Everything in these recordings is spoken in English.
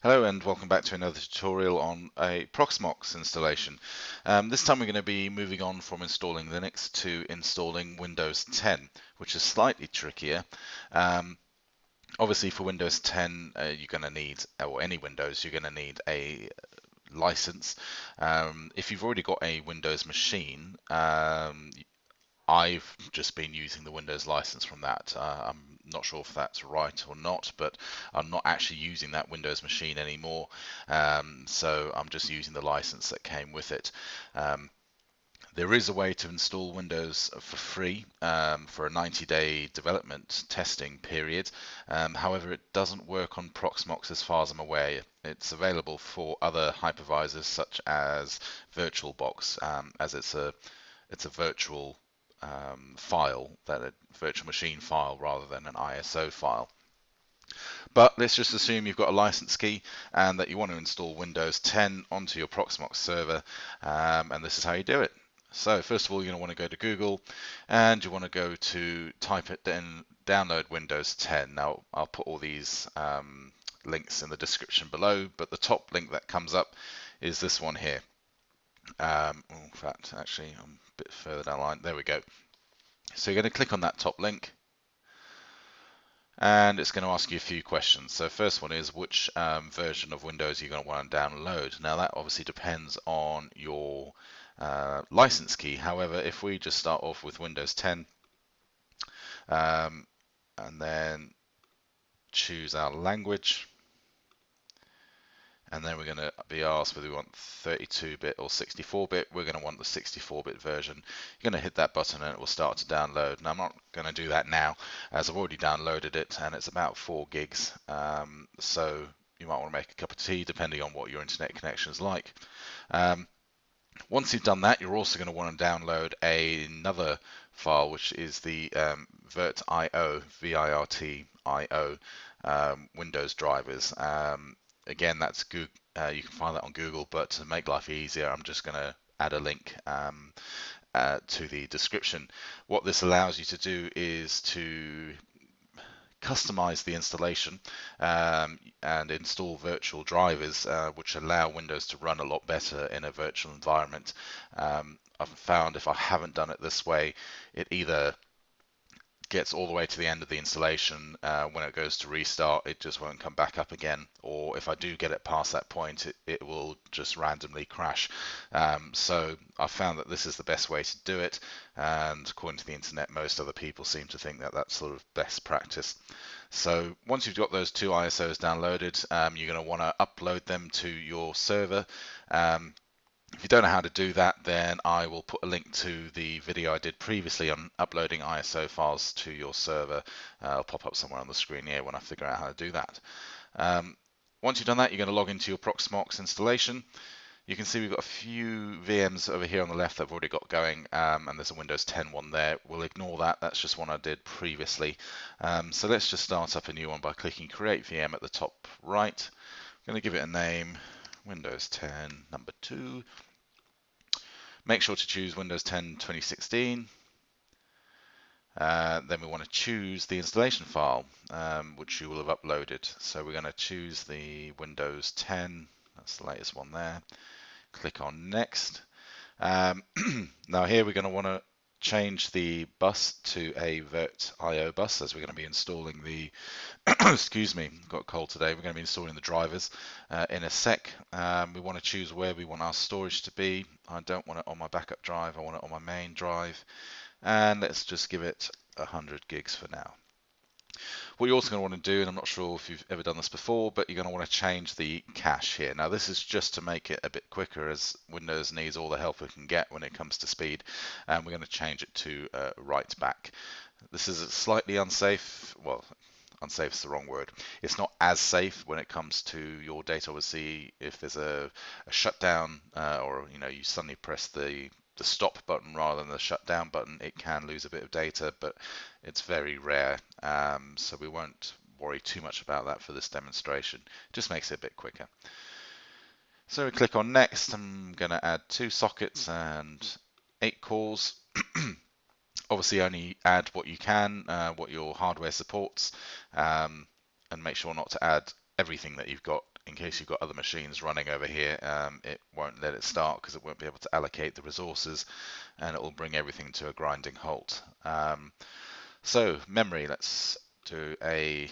Hello and welcome back to another tutorial on a Proxmox installation. This time we're going to be moving on from installing Linux to installing Windows 10, which is slightly trickier. Um, Obviously for Windows 10 you're going to need, or any Windows, you're going to need a license. If you've already got a Windows machine, I've just been using the Windows license from that. I'm not sure if that's right or not, but I'm not actually using that Windows machine anymore. So I'm just using the license that came with it. Um, there is a way to install Windows for free for a 90-day development testing period. However, it doesn't work on Proxmox as far as I'm aware. It's available for other hypervisors such as VirtualBox, as it's a virtual file, that a virtual machine file rather than an ISO file. But let's just assume you've got a license key and that you want to install Windows 10 onto your Proxmox server, and this is how you do it. So first of all, you're going to want to go to Google and you want to go to type it in, download Windows 10. Now I'll put all these links in the description below, but the top link that comes up is this one here. In fact, actually, I'm a bit further down the line. There we go. So you're going to click on that top link and it's going to ask you a few questions. So first one is which version of Windows you're going to want to download. Now that obviously depends on your license key. However, if we just start off with Windows 10 and then choose our language, and then we're going to be asked whether we want 32-bit or 64-bit. We're going to want the 64-bit version. You're going to hit that button and it will start to download. Now I'm not going to do that now as I've already downloaded it and it's about 4 gigs. So you might want to make a cup of tea depending on what your internet connection is like. Once you've done that, you're also going to want to download another file, which is the VirtIO, VIRTIO Windows drivers. Again, that's Google. You can find that on Google, but to make life easier, I'm just going to add a link to the description. What this allows you to do is to customize the installation and install virtual drivers which allow Windows to run a lot better in a virtual environment. I've found if I haven't done it this way, it either gets all the way to the end of the installation, when it goes to restart, it just won't come back up again. Or if I do get it past that point, it will just randomly crash. So I found that this is the best way to do it. And according to the internet, most other people seem to think that that's sort of best practice. So once you've got those two ISOs downloaded, you're going to want to upload them to your server. If you don't know how to do that, then I will put a link to the video I did previously on uploading ISO files to your server. I'll pop up somewhere on the screen here when I figure out how to do that. Once you've done that, you're going to log into your Proxmox installation. You can see we've got a few VMs over here on the left that I've already got going, and there's a Windows 10 one there. We'll ignore that, that's just one I did previously. So let's just start up a new one by clicking Create VM at the top right. I'm going to give it a name, Windows 10 number 2. Make sure to choose Windows 10 2016. Then we want to choose the installation file, which you will have uploaded. So we're going to choose the Windows 10, that's the latest one there. Click on Next. Now here we're going to want to change the bus to a VirtIO bus, as we're going to be installing the excuse me, got a cold today. We're going to be installing the drivers in a sec. We want to choose where we want our storage to be. I don't want it on my backup drive, I want it on my main drive, and let's just give it 100 gigs for now. What you're also going to want to do, and I'm not sure if you've ever done this before, but you're going to want to change the cache here. Now this is just to make it a bit quicker, as Windows needs all the help it can get when it comes to speed, and we're going to change it to write back. This is slightly unsafe, well, unsafe is the wrong word. It's not as safe when it comes to your data. Obviously, if there's a shutdown or you suddenly press the stop button rather than the shutdown button, it can lose a bit of data, but it's very rare. So we won't worry too much about that for this demonstration. It just makes it a bit quicker. So we click on Next. I'm going to add 2 sockets and 8 cores. Obviously only add what you can, what your hardware supports, and make sure not to add everything that you've got in case you've got other machines running over here, it won't let it start because it won't be able to allocate the resources, and it will bring everything to a grinding halt. So memory, let's do a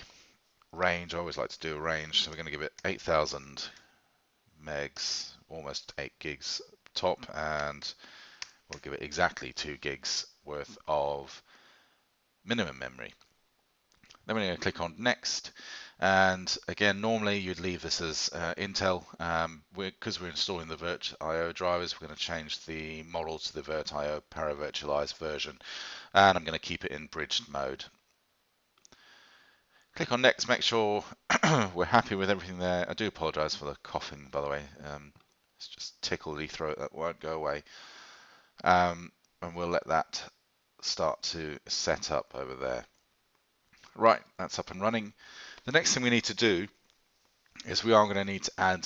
range. I always like to do a range, so we're going to give it 8,000 megs, almost 8 gigs top, and we'll give it exactly 2 gigs worth of minimum memory. Then we're going to click on next, and again, normally you'd leave this as Intel. Because we're installing the VirtIO drivers, we're going to change the model to the VirtIO paravirtualized version, and I'm going to keep it in bridged mode. Click on next, make sure we're happy with everything there. I do apologize for the coughing, by the way. It's just tickly throat that won't go away. And we'll let that start to set up over there. Right, that's up and running. The next thing we need to do is we are going to need to add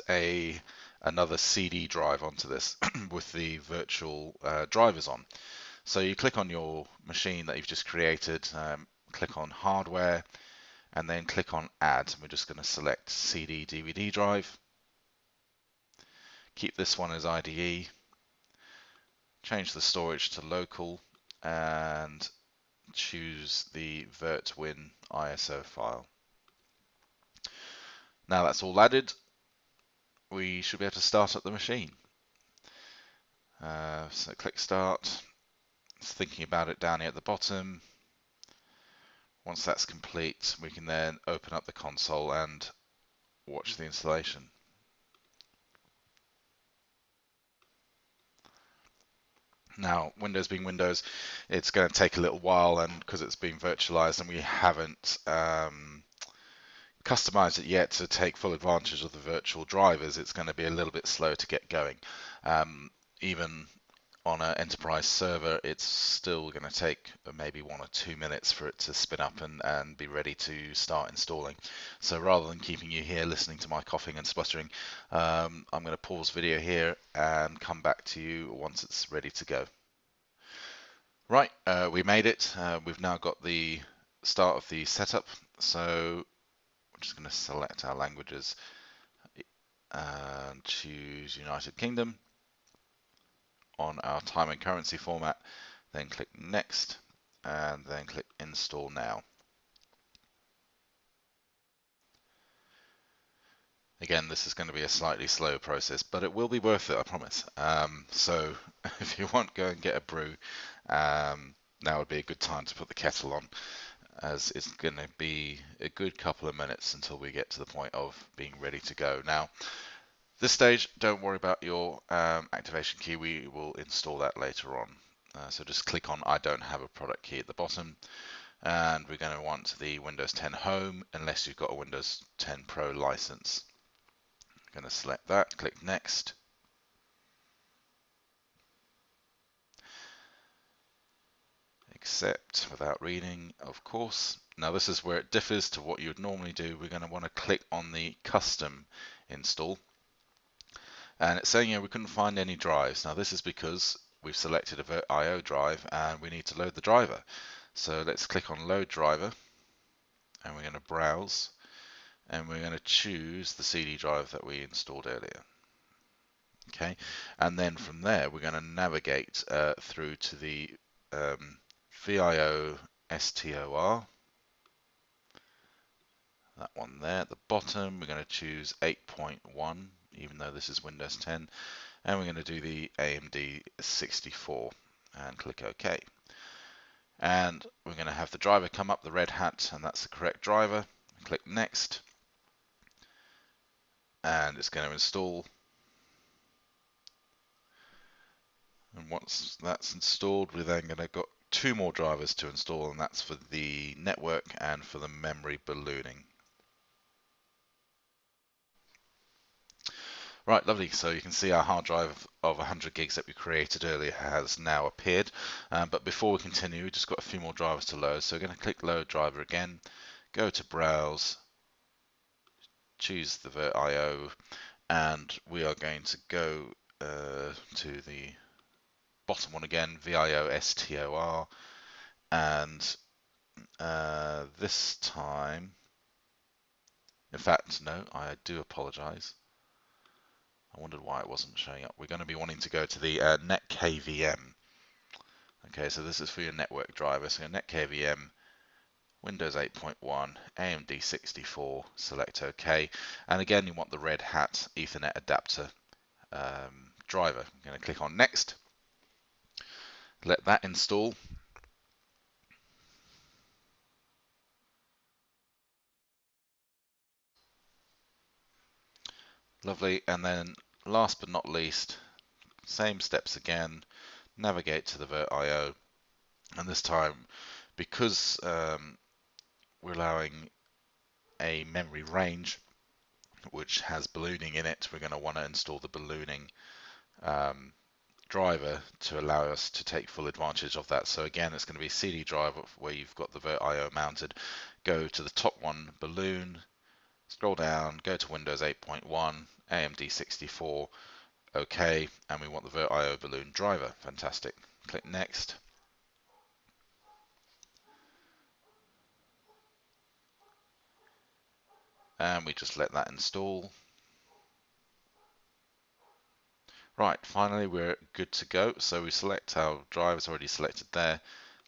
another CD drive onto this with the virtual drivers on. So you click on your machine that you've just created, click on hardware, and then click on add. We're just going to select CD DVD drive. Keep this one as IDE. Change the storage to local and choose the VirtWin ISO file. Now that's all added, we should be able to start up the machine. So click start. It's thinking about it down here at the bottom. Once that's complete, we can then open up the console and watch the installation. Now, Windows being Windows, it's going to take a little while, and because it's being virtualized and we haven't customized it yet to take full advantage of the virtual drivers, it's going to be a little bit slow to get going. Even on an enterprise server, it's still going to take maybe 1 or 2 minutes for it to spin up and be ready to start installing. So rather than keeping you here listening to my coughing and spluttering, I'm going to pause video here and come back to you once it's ready to go. Right, we made it. We've now got the start of the setup. So we're just going to select our languages and choose United Kingdom on our time and currency format, then click next, and then click install now. Again, this is going to be a slightly slow process, but it will be worth it, I promise. So if you want, go and get a brew. Now would be a good time to put the kettle on, as it's going to be a good couple of minutes until we get to the point of being ready to go. Now, this stage, don't worry about your activation key. We will install that later on. So just click on I don't have a product key at the bottom, and we're going to want the Windows 10 Home unless you've got a Windows 10 Pro license. I'm going to select that, click next. Accept without reading, of course. Now this is where it differs to what you would normally do. We're going to want to click on the custom install. And it's saying here we couldn't find any drives. Now this is because we've selected a VirtIO drive and we need to load the driver. So let's click on load driver, and we're going to browse, and we're going to choose the CD drive that we installed earlier. Okay, and then from there we're going to navigate through to the VIO STOR. That one there at the bottom. We're going to choose 8.1, even though this is Windows 10, and we're going to do the AMD 64 and click OK. And we're going to have the driver come up, the red hat, and that's the correct driver. Click next, and it's going to install. And once that's installed, we're then going to got 2 more drivers to install, and that's for the network and for the memory ballooning. Right, lovely. So you can see our hard drive of 100 gigs that we created earlier has now appeared. But before we continue, we've just got a few more drivers to load. So we're going to click load driver again, go to browse, choose the VirtIO, and we are going to go to the bottom one again, VIO STOR, and this time In fact, no, I do apologize. I wondered why it wasn't showing up. We're going to be wanting to go to the net KVM. Okay, so this is for your network driver. So net KVM, Windows 8.1, AMD 64, select OK. And again, you want the Red Hat Ethernet adapter driver. I'm going to click on Next. Let that install. Lovely. And then last but not least, same steps again. Navigate to the VirtIO. And this time, because we're allowing a memory range which has ballooning in it, we're going to want to install the ballooning driver to allow us to take full advantage of that. So again, it's going to be CD driver where you've got the VirtIO mounted. Go to the top one, balloon, scroll down, go to Windows 8.1, AMD 64, OK, and we want the VirtIO balloon driver. Fantastic. Click Next. And we just let that install. Right, finally we're good to go. So we select our drivers already selected there,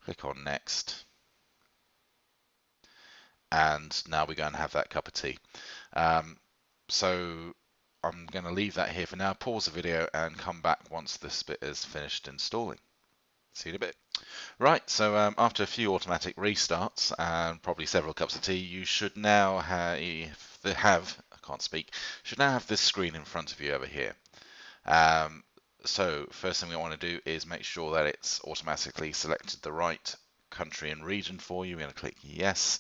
click on Next, and now we're going to have that cup of tea. So I'm going to leave that here for now, pause the video and come back once this bit is finished installing. See you in a bit. Right, so after a few automatic restarts and probably several cups of tea, you should now should now have this screen in front of you over here. So first thing we want to do is make sure that it's automatically selected the right country and region for you. We're going to click yes,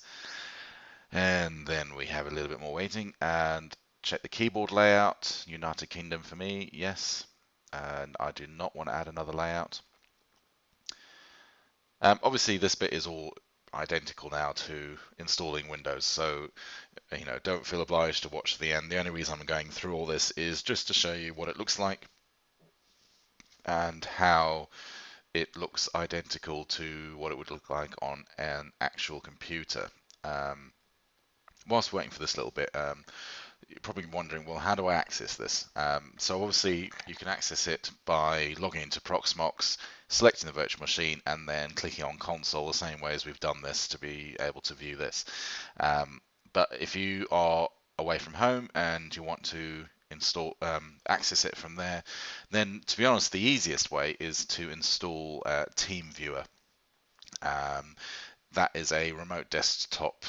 and then we have a little bit more waiting and check the keyboard layout. United Kingdom for me, yes, and I do not want to add another layout. Obviously this bit is all identical now to installing Windows, so don't feel obliged to watch to the end. The only reason I'm going through all this is just to show you what it looks like and how it looks identical to what it would look like on an actual computer. Whilst waiting for this little bit, you're probably wondering, well, how do I access this? So obviously you can access it by logging into Proxmox, selecting the virtual machine, and then clicking on console the same way as we've done this to be able to view this. But if you are away from home and you want to access it from there, then to be honest, the easiest way is to install TeamViewer. That is a remote desktop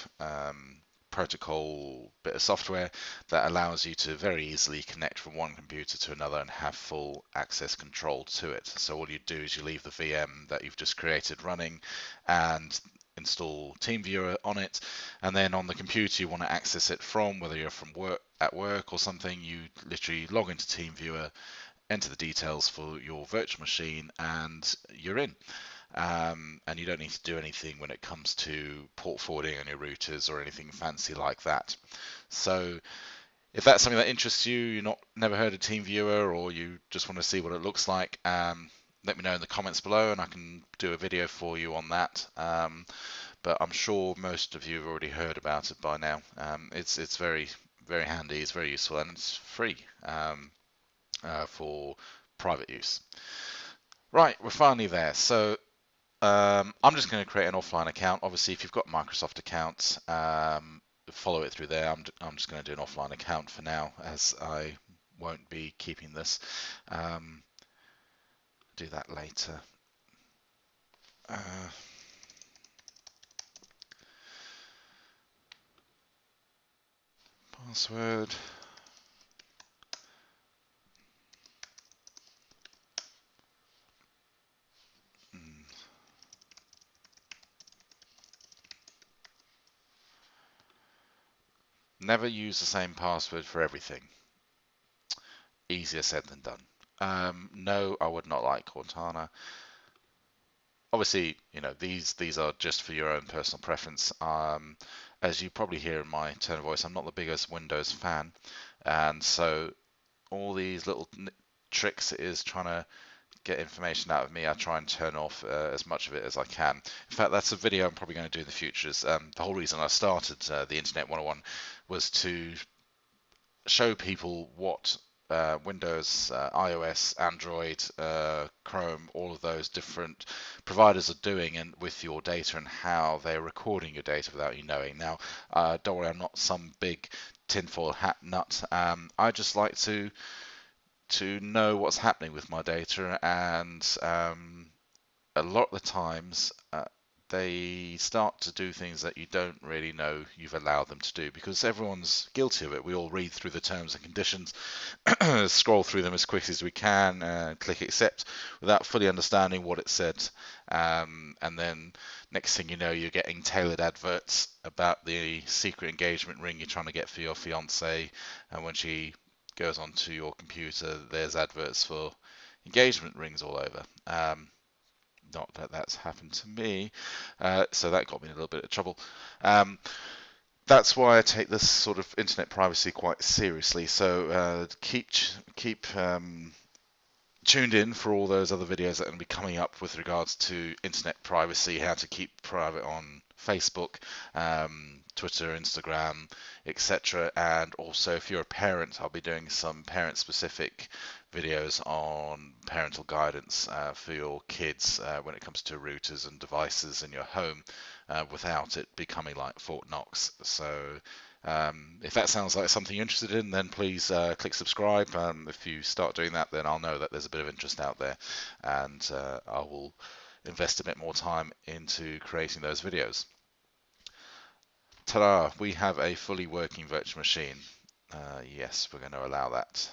protocol bit of software that allows you to very easily connect from one computer to another and have full access control to it. So all you do is you leave the VM that you've just created running and install TeamViewer on it, and then on the computer you want to access it from, whether you're from at work or something, you literally log into TeamViewer, enter the details for your virtual machine, and you're in. And you don't need to do anything when it comes to port forwarding on your routers or anything fancy like that. So if that's something that interests you, never heard of TeamViewer, or you just want to see what it looks like, let me know in the comments below and I can do a video for you on that. But I'm sure most of you have already heard about it by now. It's very, very handy, it's very useful, and it's free for private use. Right, we're finally there. So I'm just going to create an offline account. Obviously, if you've got Microsoft accounts, follow it through there. I'm just going to do an offline account for now, as I won't be keeping this. Do that later. Password. Never use the same password for everything. Easier said than done. No, I would not like Cortana. Obviously, these are just for your own personal preference. As you probably hear in my tone of voice, I'm not the biggest Windows fan, and so all these little tricks is trying to get information out of me, I try and turn off as much of it as I can. In fact, that's a video I'm probably going to do in the future. Is the whole reason I started the Internet 101 was to show people what Windows, iOS, Android, Chrome, all of those different providers are doing and with your data and how they're recording your data without you knowing. Now, don't worry, I'm not some big tinfoil hat nut. I just like to know what's happening with my data, and a lot of the times they start to do things that you don't really know you've allowed them to do, because everyone's guilty of it. We all read through the terms and conditions, scroll through them as quick as we can, click accept without fully understanding what it said, and then next thing you know, you're getting tailored adverts about the secret engagement ring you're trying to get for your fiance, and when she goes onto your computer, there's adverts for engagement rings all over. Not that that's happened to me, so that got me in a little bit of trouble. That's why I take this sort of internet privacy quite seriously. So keep tuned in for all those other videos that are going to be coming up with regards to internet privacy, how to keep private on Facebook, Twitter, Instagram, etc. And also, if you're a parent, I'll be doing some parent-specific videos on parental guidance for your kids when it comes to routers and devices in your home without it becoming like Fort Knox. So if that sounds like something you're interested in, then please click subscribe. If you start doing that, then I'll know that there's a bit of interest out there, and I will invest a bit more time into creating those videos. Ta-da! We have a fully working virtual machine. Yes, we're going to allow that.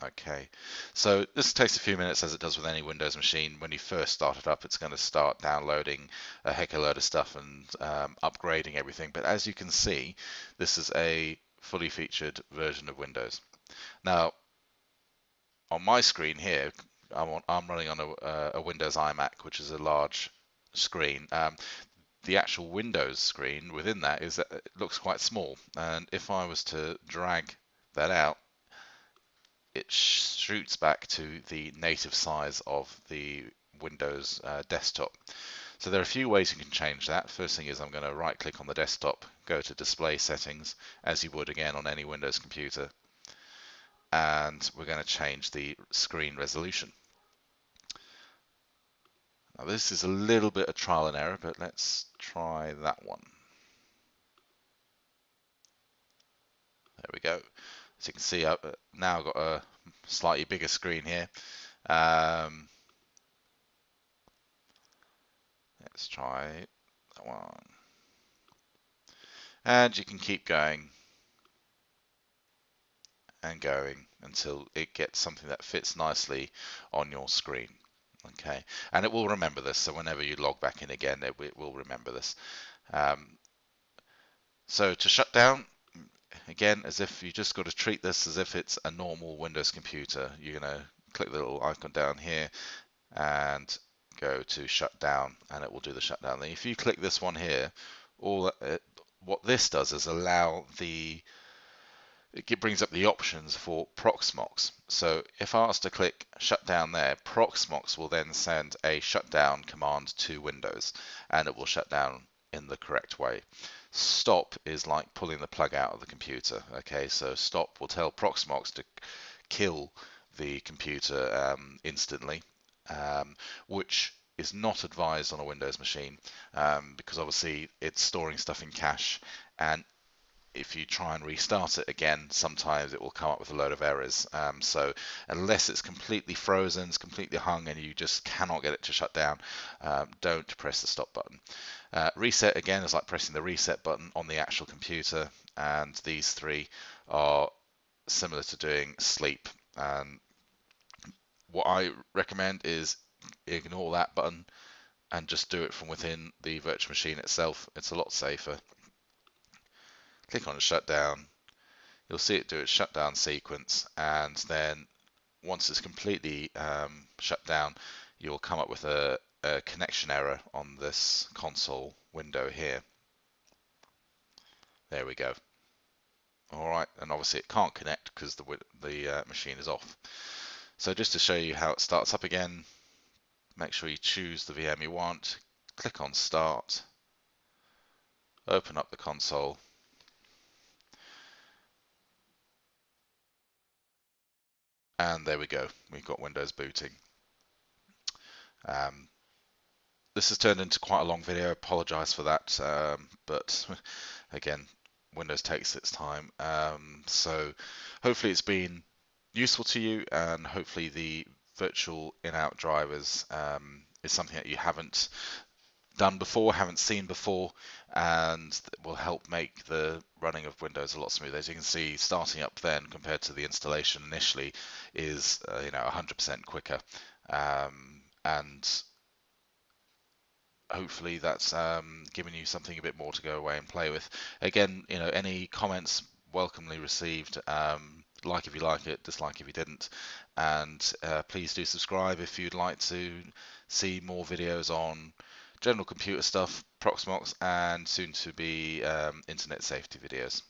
Okay, so this takes a few minutes, as it does with any Windows machine. When you first start it up, it's going to start downloading a heck of a load of stuff and upgrading everything. But as you can see, this is a fully featured version of Windows. Now, on my screen here, I'm running on a Windows iMac, which is a large screen. The actual Windows screen within that it looks quite small, and if I was to drag that out, it shoots back to the native size of the Windows desktop. So there are a few ways you can change that. First thing is I'm going to right click on the desktop, go to display settings, as you would again on any Windows computer, and we're going to change the screen resolution. Now this is a little bit of trial and error, but let's try that one. There we go. As you can see, I've now got a slightly bigger screen here. Let's try that one. And you can keep going and going until it gets something that fits nicely on your screen. Okay, and it will remember this, so whenever you log back in again, it will remember this. So to shut down, again, as if you just got to treat this as if it's a normal Windows computer. You're going to click the little icon down here and go to shut down, and it will do the shutdown. Then if you click this one here, what this does is it brings up the options for Proxmox. So if I was to click shut down there, Proxmox will then send a shutdown command to Windows, and it will shut down in the correct way. Stop is like pulling the plug out of the computer. Okay, so stop will tell Proxmox to kill the computer instantly, which is not advised on a Windows machine because obviously it's storing stuff in cache, and if you try and restart it again, sometimes it will come up with a load of errors. So unless it's completely frozen, it's completely hung, and you just cannot get it to shut down, don't press the stop button. Reset again is like pressing the reset button on the actual computer, and these three are similar to doing sleep. What I recommend is ignore that button and just do it from within the virtual machine itself. It's a lot safer. Click on shutdown, you'll see it do its shutdown sequence, and then once it's completely shut down, you'll come up with a connection error on this console window here. There we go. All right, and obviously it can't connect because the machine is off. So just to show you how it starts up again, make sure you choose the VM you want, click on Start, open up the console, and there we go. We've got Windows booting. Um, this has turned into quite a long video. Apologize for that, but again, Windows takes its time. So hopefully it's been useful to you, and hopefully the virtual in-out drivers is something that you haven't done before, haven't seen before, and will help make the running of Windows a lot smoother. As you can see, starting up then compared to the installation initially is 100% quicker, and hopefully that's given you something a bit more to go away and play with. Again, any comments welcomely received. Like if you like it, dislike if you didn't, and please do subscribe if you'd like to see more videos on general computer stuff, Proxmox, and soon to be internet safety videos.